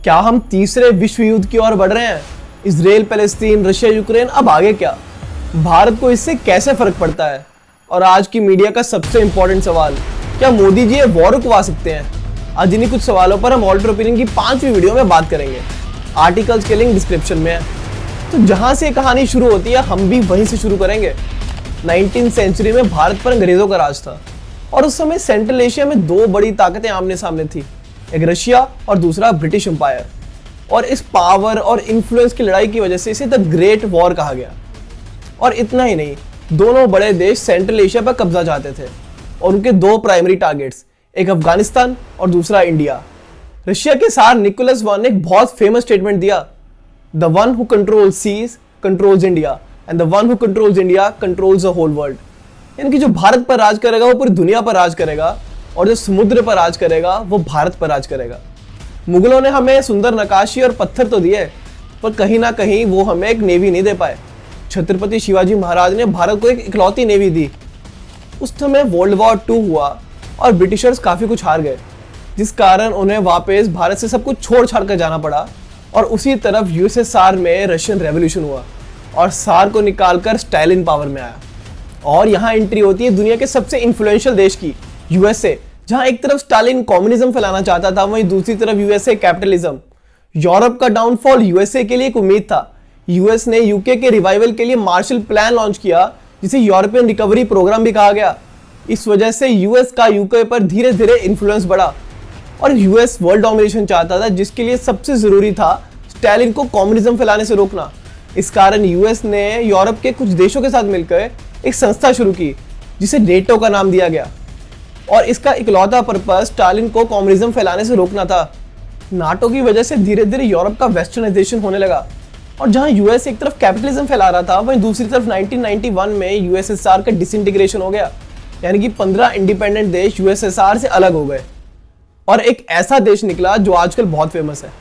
क्या हम तीसरे विश्व युद्ध की ओर बढ़ रहे हैं? इजराइल पैलेस्तीन, रशिया यूक्रेन, अब आगे क्या? भारत को इससे कैसे फर्क पड़ता है? और आज की मीडिया का सबसे इंपॉर्टेंट सवाल, क्या मोदी जी ये वॉर रुकवा सकते हैं? आज इन्हीं कुछ सवालों पर हम ऑल्टर ओपिनियन की 5वीं वीडियो में बात करेंगे। आर्टिकल्स के लिंक डिस्क्रिप्शन में है। तो जहां से कहानी शुरू होती है हम भी वहीं से शुरू करेंगे। 19वीं सेंचुरी में भारत पर अंग्रेजों का राज था और उस समय सेंट्रल एशिया में दो बड़ी ताकतें आमने सामने थी, एक रशिया और दूसरा ब्रिटिश एम्पायर। और इस पावर और इन्फ्लुएंस की लड़ाई की वजह से इसे द ग्रेट वॉर कहा गया। और इतना ही नहीं, दोनों बड़े देश सेंट्रल एशिया पर कब्जा चाहते थे और उनके दो प्राइमरी टारगेट्स, एक अफगानिस्तान और दूसरा इंडिया। रशिया के सार निकोलस वन ने एक बहुत फेमस स्टेटमेंट दिया, the one who controls seas controls India and the one who controls India controls the whole world. यानी कि जो भारत पर राज करेगा वो पूरी दुनिया पर राज करेगा और जो समुद्र पर राज करेगा वो भारत पर राज करेगा। मुगलों ने हमें सुंदर नक्काशी और पत्थर तो दिए, पर कहीं ना कहीं वो हमें एक नेवी नहीं दे पाए। छत्रपति शिवाजी महाराज ने भारत को एक इकलौती नेवी दी। उस समय वर्ल्ड वॉर 2 हुआ और ब्रिटिशर्स काफ़ी कुछ हार गए, जिस कारण उन्हें वापस भारत से सब कुछ छोड़ छाड़ कर जाना पड़ा। और उसी तरफ यूएसएसआर में रशियन रेवोल्यूशन हुआ और सार को निकालकर स्टालिन पावर में आया। और यहाँ एंट्री होती है दुनिया के सबसे इन्फ्लुएंशियल देश की, यूएसए, जहाँ एक तरफ स्टालिन कम्युनिज्म फैलाना चाहता था, वहीं दूसरी तरफ यूएसए कैपिटलिज्म। यूरोप का डाउनफॉल यूएसए के लिए एक उम्मीद था। यूएस ने यूके के रिवाइवल के लिए मार्शल प्लान लॉन्च किया, जिसे यूरोपियन रिकवरी प्रोग्राम भी कहा गया। इस वजह से यूएस का यूके पर धीरे धीरे इन्फ्लुएंस बढ़ा और यूएस वर्ल्ड डोमिनेशन चाहता था, जिसके लिए सबसे जरूरी था स्टालिन को कम्युनिज्म फैलाने से रोकना। इस कारण यूएस ने यूरोप के कुछ देशों के साथ मिलकर एक संस्था शुरू की, जिसे नेटो का नाम दिया गया। और इसका इकलौता पर्पस स्टालिन को कम्युनिज्म फैलाने से रोकना था। नाटो की वजह से धीरे धीरे यूरोप का वेस्टर्नाइजेशन होने लगा और जहां यूएस एक तरफ कैपिटलिज्म फैला रहा था, वहीं दूसरी तरफ 1991 में यूएसएसआर का डिसइंटीग्रेशन हो गया। यानी कि 15 इंडिपेंडेंट देश यूएसएसआर से अलग हो गए और एक ऐसा देश निकला जो आजकल बहुत फेमस है,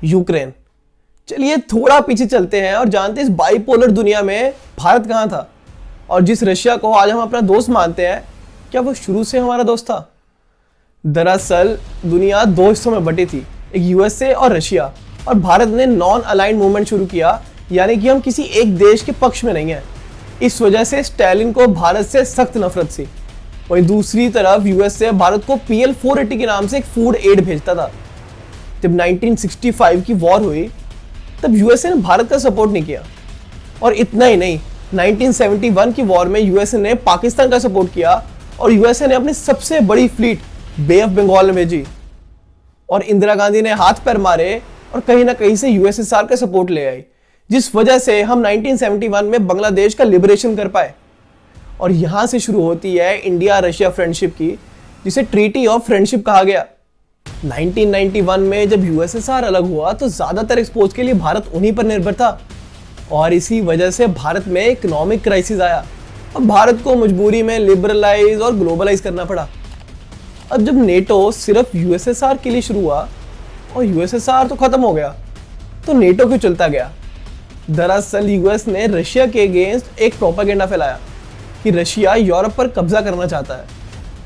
यूक्रेन। चलिए थोड़ा पीछे चलते हैं और जानते हैं इस बाइपोलर दुनिया में भारत कहाँ था और जिस रशिया को आज हम अपना दोस्त मानते हैं, क्या वो शुरू से हमारा दोस्त था? दरअसल दुनिया दो हिस्सों में बटी थी, एक यूएसए और रशिया। और भारत ने नॉन अलाइंड मूवमेंट शुरू किया, यानी कि हम किसी एक देश के पक्ष में नहीं हैं। इस वजह से स्टालिन को भारत से सख्त नफरत थी। वहीं दूसरी तरफ यूएसए भारत को PL 480 के नाम से एक फूड एड भेजता था। जब 1965 की वॉर हुई तब यूएसए ने भारत का सपोर्ट नहीं किया। और इतना ही नहीं, 1971 की वॉर में यूएसए ने पाकिस्तान का सपोर्ट किया और यूएसए ने अपनी सबसे बड़ी फ्लीट बे ऑफ बंगाल में भेजी। और इंदिरा गांधी ने हाथ पैर मारे और कहीं ना कहीं से यूएसएसआर का सपोर्ट ले आई, जिस वजह से हम 1971 में बांग्लादेश का लिबरेशन कर पाए। और यहां से शुरू होती है इंडिया रशिया फ्रेंडशिप की, जिसे ट्रीटी ऑफ फ्रेंडशिप कहा गया। 1991 में जब यूएसएसआर अलग हुआ तो ज्यादातर एक्सपोर्ट के लिए भारत उन्हीं पर निर्भर था और इसी वजह से भारत में इकोनॉमिक क्राइसिस आया और भारत को मजबूरी में लिबरलाइज और ग्लोबलाइज करना पड़ा। अब जब नेटो सिर्फ यूएसएसआर के लिए शुरू हुआ और यूएसएसआर तो खत्म हो गया, तो नेटो क्यों चलता गया? दरअसल यूएस ने रशिया के अगेंस्ट एक प्रोपेगेंडा फैलाया कि रशिया यूरोप पर कब्जा करना चाहता है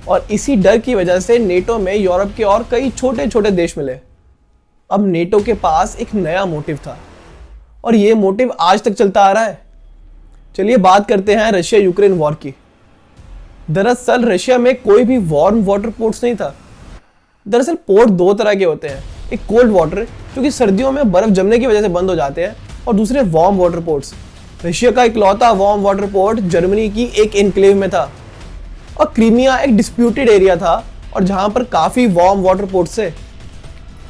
और इसी डर की वजह से नेटो में यूरोप के और कई छोटे छोटे देश मिले। अब नेटो के पास एक नया मोटिव था और ये मोटिव आज तक चलता आ रहा है। चलिए बात करते हैं रशिया यूक्रेन वॉर की। दरअसल रशिया में कोई भी वार्म वाटर पोर्ट्स नहीं था। दरअसल पोर्ट दो तरह के होते हैं, एक कोल्ड वाटर जो कि सर्दियों में बर्फ जमने की वजह से बंद हो जाते हैं और दूसरे वार्म वाटर पोर्ट्स। रशिया का इकलौता वार्म वाटर पोर्ट जर्मनी की एक एनक्लेव में था और क्रीमिया एक डिस्प्यूटेड एरिया था और जहां पर काफी वार्म वाटर पोर्ट्स थे।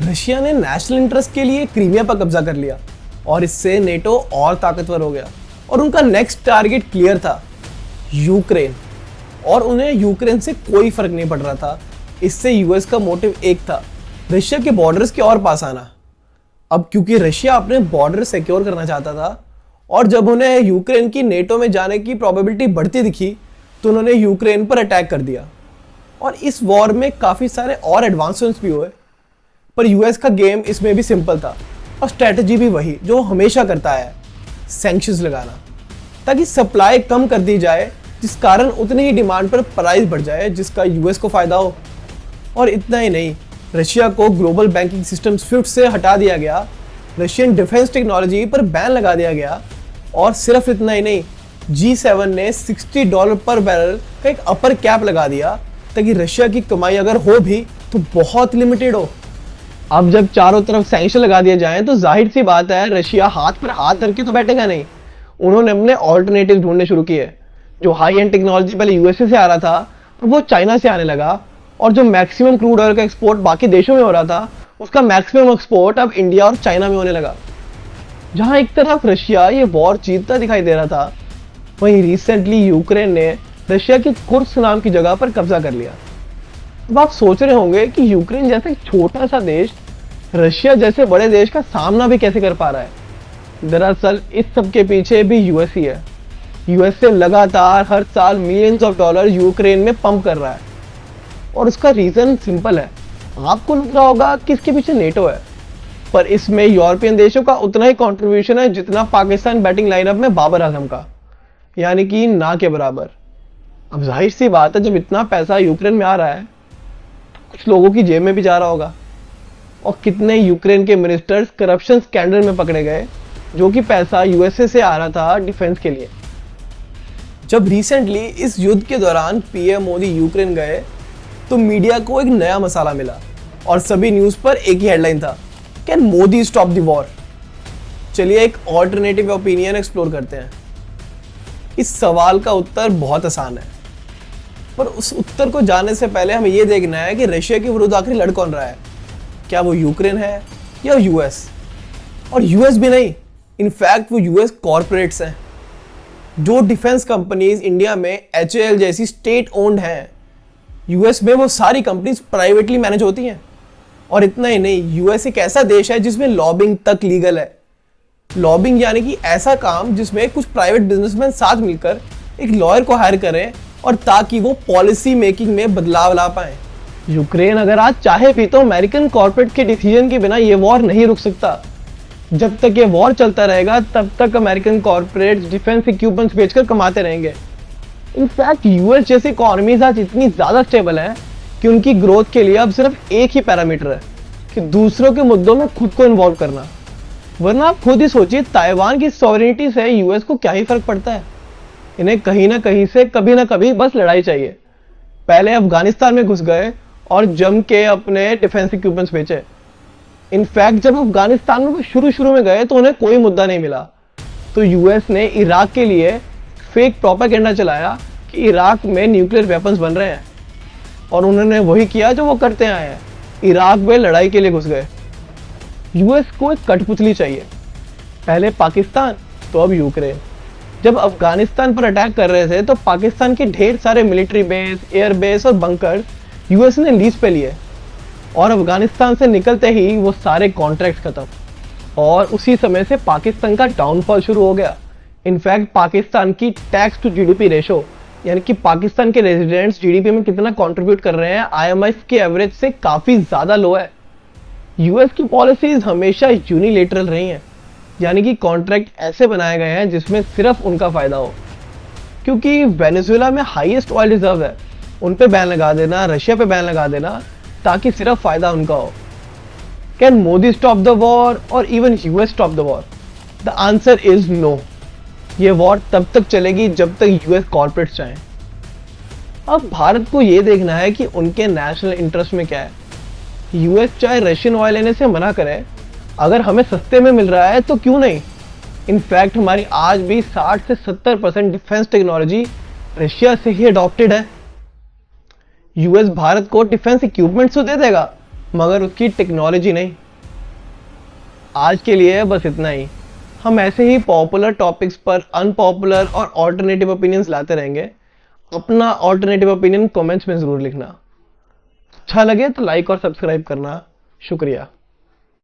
रशिया ने नेशनल इंटरेस्ट के लिए क्रीमिया पर कब्जा कर लिया और इससे नेटो और ताकतवर हो गया और उनका नेक्स्ट टारगेट क्लियर था, यूक्रेन। और उन्हें यूक्रेन से कोई फर्क नहीं पड़ रहा था। इससे यूएस का मोटिव एक था, रशिया के बॉर्डर्स के और पास आना। अब क्योंकि रशिया अपने बॉर्डर सिक्योर करना चाहता था और जब उन्हें यूक्रेन की नेटो में जाने की प्रोबेबिलिटी बढ़ती दिखी तो उन्होंने यूक्रेन पर अटैक कर दिया। और इस वॉर में काफ़ी सारे और एडवांसमेंट्स भी हुए, पर यूएस का गेम इसमें भी सिंपल था और स्ट्रैटेजी भी वही जो हमेशा करता है, सैंक्शंस लगाना, ताकि सप्लाई कम कर दी जाए, जिस कारण उतनी ही डिमांड पर प्राइस बढ़ जाए जिसका यूएस को फ़ायदा हो। और इतना ही नहीं, रशिया को ग्लोबल बैंकिंग सिस्टम स्विफ्ट से हटा दिया गया, रशियन डिफेंस टेक्नोलॉजी पर बैन लगा दिया गया, और सिर्फ इतना ही नहीं, G7 ने $60 पर बैरल का एक अपर कैप लगा दिया ताकि रशिया की कमाई अगर हो भी तो बहुत लिमिटेड हो। अब जब चारों तरफ सैंक्शन लगा दिए जाएं तो जाहिर सी बात है रशिया हाथ पर हाथ धर के तो बैठेगा नहीं। उन्होंने अपने ऑल्टरनेटिव ढूंढने शुरू किए। जो हाई एंड टेक्नोलॉजी पहले यूएसए से आ रहा था और वो चाइना से आने लगा, और जो मैक्सिमम क्रूड ऑयल का एक्सपोर्ट बाकी देशों में हो रहा था उसका मैक्सिमम एक्सपोर्ट अब इंडिया और चाइना में होने लगा। जहां एक तरफ रशिया ये वॉर जीतता दिखाई दे रहा था, वहीं रिसेंटली यूक्रेन ने रशिया की कुर्स्क नाम की जगह पर कब्जा कर लिया। अब आप सोच रहे होंगे कि यूक्रेन जैसा एक छोटा सा देश रशिया जैसे बड़े देश का सामना भी कैसे कर पा रहा है। दरअसल इस सब के पीछे भी यूएस ही है। यूएसए लगातार हर साल मिलियंस ऑफ डॉलर यूक्रेन में पंप कर रहा है, और उसका रीजन सिंपल है। आपको लग रहा होगा कि इसके पीछे नेटो है, पर इसमें यूरोपियन देशों का उतना ही कंट्रीब्यूशन है जितना पाकिस्तान बैटिंग लाइनअप में बाबर आजम का, यानी कि ना के बराबर। अब जाहिर सी बात है जब इतना पैसा यूक्रेन में आ रहा है तो कुछ लोगों की जेब में भी जा रहा होगा, और कितने यूक्रेन के मिनिस्टर्स करप्शन स्कैंडल में पकड़े गए जो कि पैसा यूएसए से आ रहा था डिफेंस के लिए। जब रिसेंटली इस युद्ध के दौरान पीएम मोदी यूक्रेन गए तो मीडिया को एक नया मसाला मिला, और सभी न्यूज पर एक ही हेडलाइन था, can Modi stop the war. चलिए एक ऑल्टरनेटिव ओपिनियन एक्सप्लोर करते हैं। इस सवाल का उत्तर बहुत आसान है, पर उस उत्तर को जानने से पहले हमें यह देखना है कि रशिया के विरुद्ध आखिर लड़ कौन रहा है। क्या वो यूक्रेन है या यूएस? और यूएस भी नहीं, इनफैक्ट वो यूएस कॉरपोरेट्स हैं। जो डिफेंस कंपनीज इंडिया में HAL जैसी स्टेट ओन्ड हैं, यूएस में वो सारी कंपनीज प्राइवेटली मैनेज होती हैं। और इतना ही नहीं, यूएस एक ऐसा देश है जिसमें लॉबिंग तक लीगल है। लॉबिंग यानी कि ऐसा काम जिसमें कुछ प्राइवेट बिजनेसमैन साथ मिलकर एक लॉयर को हायर करें, और ताकि वो पॉलिसी मेकिंग में बदलाव ला पाए। यूक्रेन अगर आज चाहे भी तो अमेरिकन कॉर्पोरेट के डिसीजन के बिना ये वॉर नहीं रुक सकता। जब तक ये वॉर चलता रहेगा तब तक अमेरिकन कॉर्पोरेट्स डिफेंस इक्विपमेंट्स बेचकर कमाते रहेंगे। इनफैक्ट यूएस जैसी इकॉनमीज आज इतनी ज़्यादा स्टेबल है कि उनकी ग्रोथ के लिए अब सिर्फ एक ही पैरामीटर है कि दूसरों के मुद्दों में खुद को इन्वॉल्व करना। वरना आप खुद ही सोचिए, ताइवान की सॉवरेनिटी से यूएस को क्या ही फर्क पड़ता है। इन्हें कहीं ना कहीं से कभी ना कभी बस लड़ाई चाहिए। पहले अफगानिस्तान में घुस गए और जम के अपने डिफेंस इक्विपमेंट्स बेचे। इनफैक्ट जब अफगानिस्तान में शुरू में गए तो उन्हें कोई मुद्दा नहीं मिला, तो यूएस ने इराक के लिए फेक प्रोपेगेंडा चलाया कि इराक में न्यूक्लियर वेपन्स बन रहे हैं, और उन्होंने वही किया जो वो करते आए हैं, इराक में लड़ाई के लिए घुस गए। यूएस को एक कठपुतली चाहिए, पहले पाकिस्तान तो अब यूक्रेन। जब अफगानिस्तान पर अटैक कर रहे थे तो पाकिस्तान के ढेर सारे मिलिट्री बेस, एयर बेस और बंकर यूएस ने लीज पे लिए, और अफगानिस्तान से निकलते ही वो सारे कॉन्ट्रैक्ट खत्म, और उसी समय से पाकिस्तान का डाउनफॉल शुरू हो गया। इनफैक्ट पाकिस्तान की टैक्स टू जीडीपी रेशो, यानी कि पाकिस्तान के रेजिडेंट्स जीडीपी में कितना कंट्रीब्यूट कर रहे हैं, आईएमएफ के एवरेज से काफ़ी ज़्यादा लो है। यूएस की पॉलिसीज हमेशा यूनिलेटरल रही हैं, यानी कि कॉन्ट्रैक्ट ऐसे बनाए गए हैं जिसमें सिर्फ उनका फ़ायदा हो। क्योंकि वेनेजुएला में हाईएस्ट ऑयल रिजर्व है, उन पे बैन लगा देना, रशिया पे बैन लगा देना ताकि सिर्फ फ़ायदा उनका हो। Can Modi stop the war और even US stop the war? The answer is no. ये वॉर तब तक चलेगी जब तक यूएस कॉर्पोरेट्स चाहें। अब भारत को ये देखना है कि उनके नेशनल इंटरेस्ट में क्या है। यूएस चाहे रशियन ऑयल लेने से मना करे, अगर हमें सस्ते में मिल रहा है तो क्यों नहीं। इनफैक्ट हमारी आज भी 60 से 70% डिफेंस टेक्नोलॉजी रशिया से ही अडॉप्टेड है। यूएस भारत को डिफेंस इक्विपमेंट्स तो दे देगा, मगर उसकी टेक्नोलॉजी नहीं। आज के लिए बस इतना ही। हम ऐसे ही पॉपुलर टॉपिक्स पर अनपॉपुलर और ऑल्टरनेटिव ओपिनियंस लाते रहेंगे। अपना ऑल्टरनेटिव ओपिनियन कमेंट्स में ज़रूर लिखना। अच्छा लगे तो लाइक और सब्सक्राइब करना। शुक्रिया।